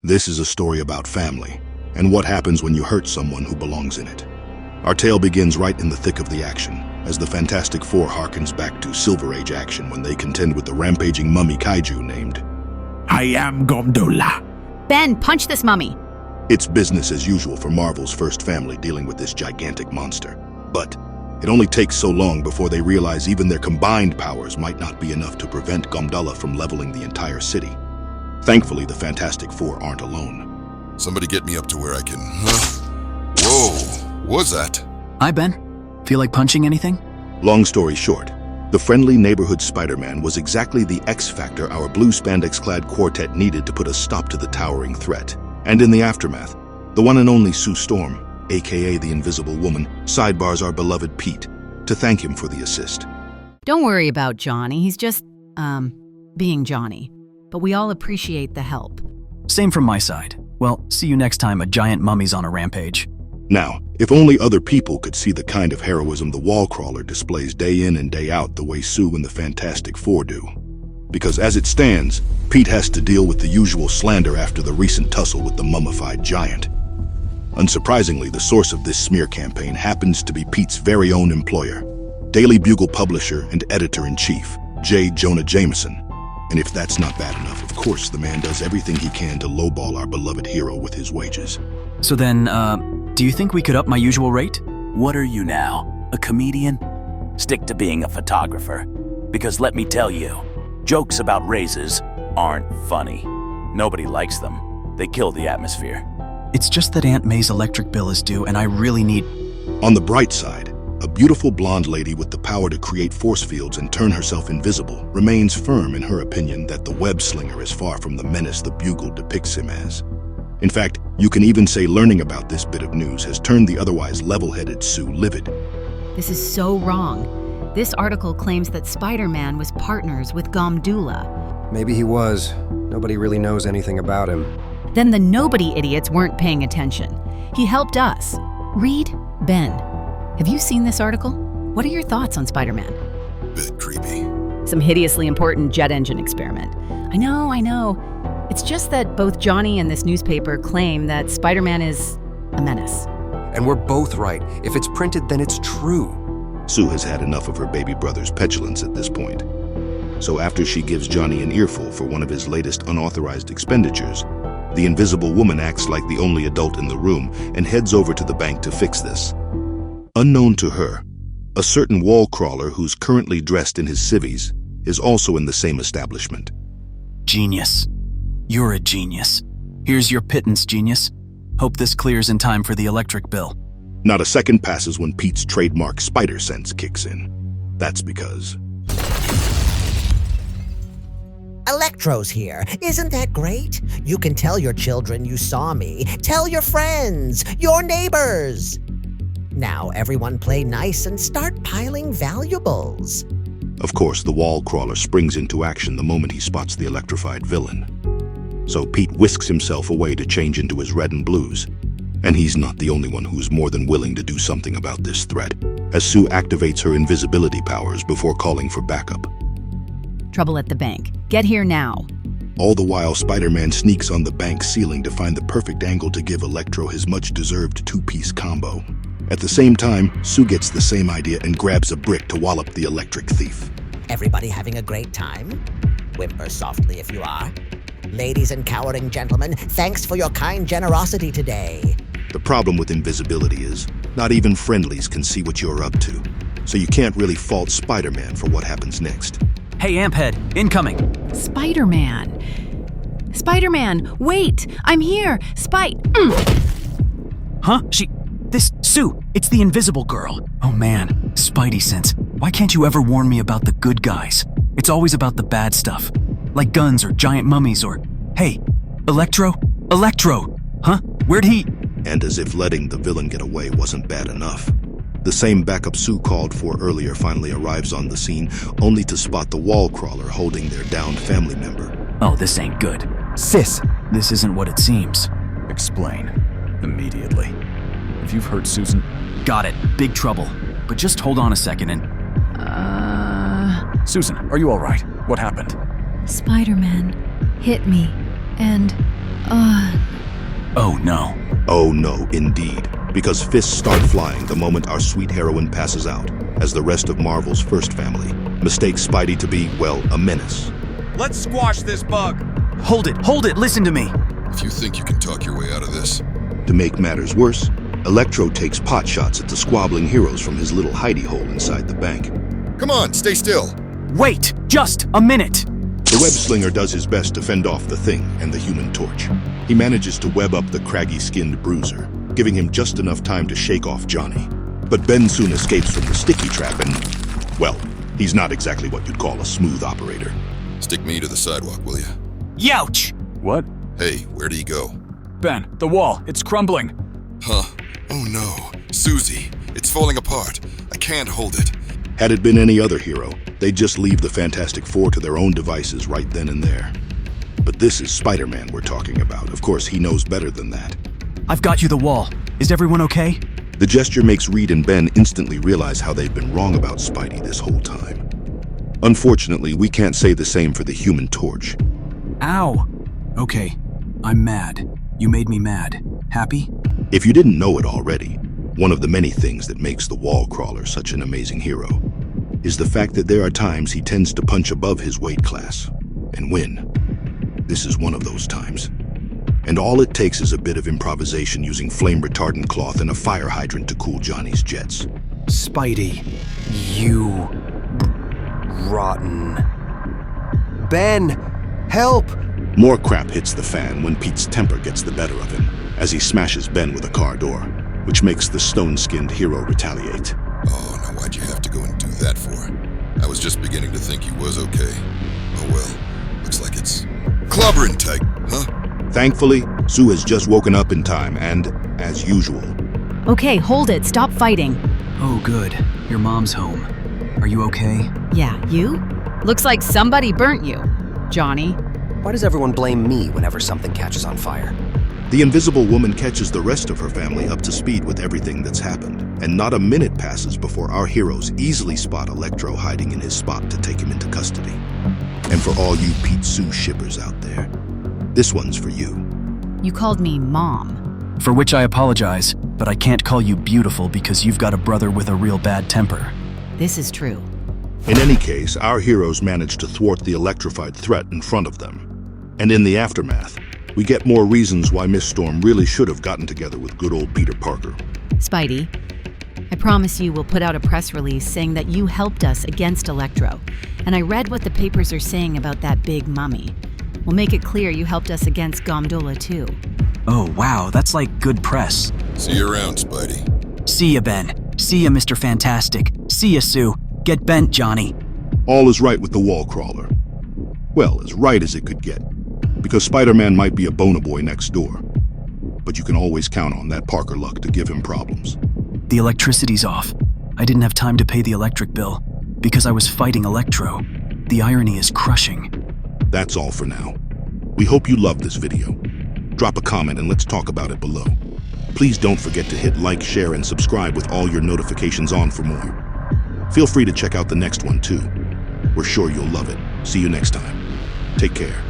This is a story about family, and what happens when you hurt someone who belongs in it. Our tale begins right in the thick of the action, as the Fantastic Four harkens back to Silver Age action when they contend with the rampaging mummy kaiju named... I am Gondola. Ben, punch this mummy! It's business as usual for Marvel's first family dealing with this gigantic monster. But it only takes so long before they realize even their combined powers might not be enough to prevent Gondola from leveling the entire city. Thankfully, the Fantastic Four aren't alone. Somebody get me up to where I can... Whoa, what was that? Hi, Ben. Feel like punching anything? Long story short, the friendly neighborhood Spider-Man was exactly the X-factor our blue spandex-clad quartet needed to put a stop to the towering threat. And in the aftermath, the one and only Sue Storm, aka the Invisible Woman, sidebars our beloved Pete to thank him for the assist. Don't worry about Johnny, he's just, being Johnny. But we all appreciate the help. Same from my side. Well, see you next time a giant mummy's on a rampage. Now, if only other people could see the kind of heroism the wall crawler displays day in and day out the way Sue and the Fantastic Four do. Because as it stands, Pete has to deal with the usual slander after the recent tussle with the mummified giant. Unsurprisingly, the source of this smear campaign happens to be Pete's very own employer, Daily Bugle publisher and editor-in-chief, J. Jonah Jameson. And if that's not bad enough, of course the man does everything he can to lowball our beloved hero with his wages. So then, do you think we could up my usual rate? What are you now? A comedian? Stick to being a photographer. Because let me tell you, jokes about raises aren't funny. Nobody likes them. They kill the atmosphere. It's just that Aunt May's electric bill is due and I really need... On the bright side, a beautiful blonde lady with the power to create force fields and turn herself invisible remains firm in her opinion that the web slinger is far from the menace the Bugle depicts him as. In fact, you can even say learning about this bit of news has turned the otherwise level-headed Sue livid. This is so wrong. This article claims that Spider-Man was partners with Gomdula. Maybe he was. Nobody really knows anything about him. Then the nobody idiots weren't paying attention. He helped us. Reed, Ben, have you seen this article? What are your thoughts on Spider-Man? Bit creepy. Some hideously important jet engine experiment. I know. It's just that both Johnny and this newspaper claim that Spider-Man is a menace. And we're both right. If it's printed, then it's true. Sue has had enough of her baby brother's petulance at this point. So after she gives Johnny an earful for one of his latest unauthorized expenditures, the Invisible Woman acts like the only adult in the room and heads over to the bank to fix this. Unknown to her, a certain wall crawler who's currently dressed in his civvies is also in the same establishment. Genius. You're a genius. Here's your pittance, genius. Hope this clears in time for the electric bill. Not a second passes when Pete's trademark spider sense kicks in. That's because... Electro's here. Isn't that great? You can tell your children you saw me. Tell your friends, your neighbors. Now everyone play nice and start piling valuables. Of course, the wall crawler springs into action the moment he spots the electrified villain. So Pete whisks himself away to change into his red and blues. And he's not the only one who's more than willing to do something about this threat, as Sue activates her invisibility powers before calling for backup. Trouble at the bank. Get here now. All the while, Spider-Man sneaks on the bank ceiling to find the perfect angle to give Electro his much-deserved two-piece combo. At the same time, Sue gets the same idea and grabs a brick to wallop the electric thief. Everybody having a great time? Whimper softly if you are. Ladies and cowering gentlemen, thanks for your kind generosity today. The problem with invisibility is, not even friendlies can see what you're up to, so you can't really fault Spider-Man for what happens next. Hey, Amphead, incoming. Spider-Man, wait! I'm here! Huh? Sue, it's the Invisible Girl. Oh man, Spidey sense. Why can't you ever warn me about the good guys? It's always about the bad stuff. Like guns or giant mummies or... Hey, Electro? Huh? Where'd he... And as if letting the villain get away wasn't bad enough, the same backup Sue called for earlier finally arrives on the scene, only to spot the wall crawler holding their downed family member. Oh, this ain't good. Sis! This isn't what it seems. Explain. Immediately. If you've hurt Susan... Got it. Big trouble. But just hold on a second and... Susan, are you all right? What happened? Spider-Man hit me, and, Oh no. Oh no, indeed. Because fists start flying the moment our sweet heroine passes out, as the rest of Marvel's first family mistakes Spidey to be, well, a menace. Let's squash this bug. Hold it, listen to me. If you think you can talk your way out of this, To make matters worse, Electro takes pot shots at the squabbling heroes from his little hidey hole inside the bank. come on, stay still. Wait, just a minute. The web slinger does his best to fend off the Thing and the Human Torch. He manages to web up the craggy-skinned bruiser, giving him just enough time to shake off Johnny. But Ben soon escapes from the sticky trap and, well, he's not exactly what you'd call a smooth operator. Stick me to the sidewalk, will you? Youch! What? Hey, where do you go? Ben, the wall, it's crumbling. Huh? Oh no. Susie, it's falling apart. I can't hold it. Had it been any other hero, they'd just leave the Fantastic Four to their own devices right then and there. But this is Spider-Man we're talking about. Of course, he knows better than that. I've got you the wall. Is everyone okay? The gesture makes Reed and Ben instantly realize how they've been wrong about Spidey this whole time. Unfortunately, we can't say the same for the Human Torch. Ow. Okay, I'm mad. You made me mad. Happy? If you didn't know it already, one of the many things that makes the Wall Crawler such an amazing hero is the fact that there are times he tends to punch above his weight class and win. This is one of those times. And all it takes is a bit of improvisation using flame-retardant cloth and a fire hydrant to cool Johnny's jets. Spidey, you rotten. Ben, help! More crap hits the fan when Pete's temper gets the better of him as he smashes Ben with a car door, which makes the stone-skinned hero retaliate. Oh, now why'd you have to go and do that for? I was just beginning to think he was okay. Oh well, looks like it's clobbering tight, huh? Thankfully, Sue has just woken up in time and, as usual, Okay, hold it. Stop fighting. Oh, good. Your mom's home. Are you okay? Yeah, you? Looks like somebody burnt you, Johnny. Why does everyone blame me whenever something catches on fire? the Invisible Woman catches the rest of her family up to speed with everything that's happened, and not a minute passes before our heroes easily spot Electro hiding in his spot to take him into custody. And for all you Pete Sue shippers out there, this one's for you. You called me Mom. For which I apologize, but I can't call you beautiful because you've got a brother with a real bad temper. This is true. In any case, our heroes manage to thwart the electrified threat in front of them. And in the aftermath, we get more reasons why Miss Storm really should have gotten together with good old Peter Parker. Spidey, I promise you we'll put out a press release saying that you helped us against Electro. And I read what the papers are saying about that big mummy. We'll make it clear you helped us against Gondola too. Oh, wow, that's like good press. See you around, Spidey. See ya, Ben. See ya, Mr. Fantastic. See ya, Sue. Get bent, Johnny. All is right with the wall crawler. Well, as right as it could get. Because Spider-Man might be a boner boy next door. But you can always count on that Parker luck to give him problems. The electricity's off. I didn't have time to pay the electric bill because I was fighting Electro. The irony is crushing. That's all for now. We hope you loved this video. Drop a comment and let's talk about it below. Please don't forget to hit like, share, and subscribe with all your notifications on for more. Feel free to check out the next one too. We're sure you'll love it. See you next time. Take care.